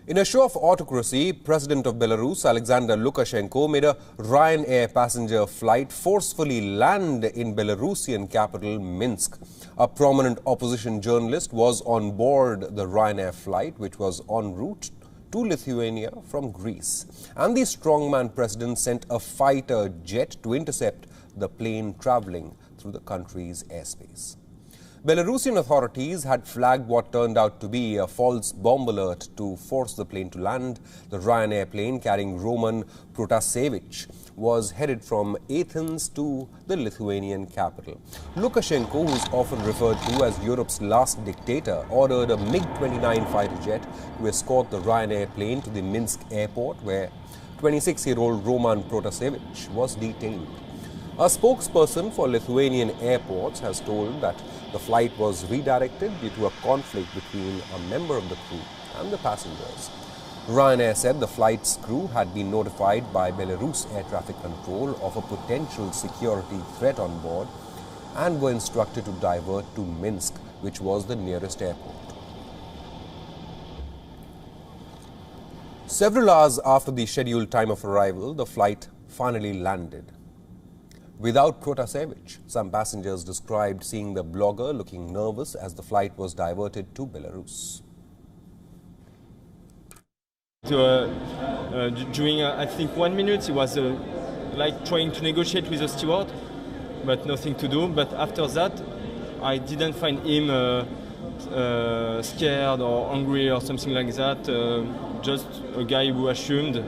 In a show of autocracy, President of Belarus, Alexander Lukashenko, made a Ryanair passenger flight forcefully land in Belarusian capital Minsk. A prominent opposition journalist was on board the Ryanair flight, which was en route to Lithuania from Greece. And the strongman president sent a fighter jet to intercept the plane traveling through the country's airspace. Belarusian authorities had flagged what turned out to be a false bomb alert to force the plane to land. The Ryanair plane carrying Roman Protasevich was headed from Athens to the Lithuanian capital. Lukashenko, who is often referred to as Europe's last dictator, ordered a MiG-29 fighter jet to escort the Ryanair plane to the Minsk airport, where 26-year-old Roman Protasevich was detained. A spokesperson for Lithuanian airports has told that the flight was redirected due to a conflict between a member of the crew and the passengers. Ryanair said the flight's crew had been notified by Belarus Air Traffic Control of a potential security threat on board and were instructed to divert to Minsk, which was the nearest airport. Several hours after the scheduled time of arrival, the flight finally landed. Without Protasevich, some passengers described seeing the blogger looking nervous as the flight was diverted to Belarus. During, I think, 1 minute, he was like trying to negotiate with the steward, but nothing to do. But after that, I didn't find him scared or angry or something like that. Just a guy who assumed.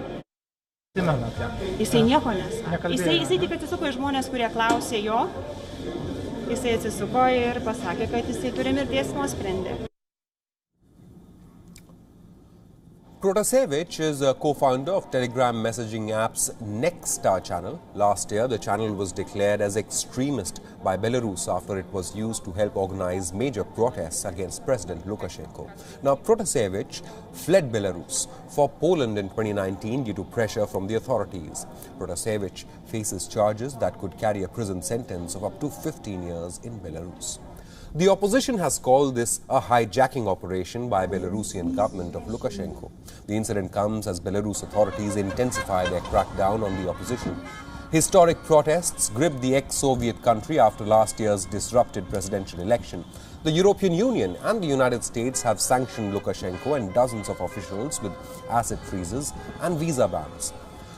Jisai nieko nesakė. Jisai tik atsisuko į žmonės, kurie klausė jo. Jisai atsisuko ir pasakė, kad jisai turi mirties nuosprendį. Protasevich is a co-founder of Telegram messaging app's Nexta channel. Last year, the channel was declared as extremist by Belarus after it was used to help organize major protests against President Lukashenko. Now, Protasevich fled Belarus for Poland in 2019 due to pressure from the authorities. Protasevich faces charges that could carry a prison sentence of up to 15 years in Belarus. The opposition has called this a hijacking operation by Belarusian government of Lukashenko. The incident comes as Belarus authorities intensify their crackdown on the opposition. Historic protests gripped the ex-Soviet country after last year's disrupted presidential election. The European Union and the United States have sanctioned Lukashenko and dozens of officials with asset freezes and visa bans.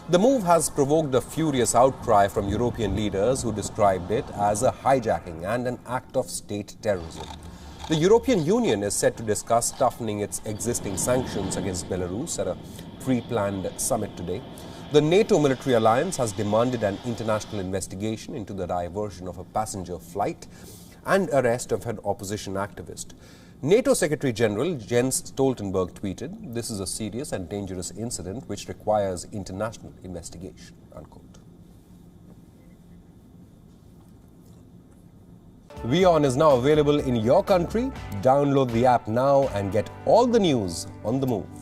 The move has provoked a furious outcry from European leaders who described it as a hijacking and an act of state terrorism. The European Union is set to discuss toughening its existing sanctions against Belarus at a pre-planned summit today. The NATO military alliance has demanded an international investigation into the diversion of a passenger flight and arrest of an opposition activist. NATO Secretary General Jens Stoltenberg tweeted, "This is a serious and dangerous incident which requires international investigation," unquote. WION is now available in your country. Download the app now and get all the news on the move.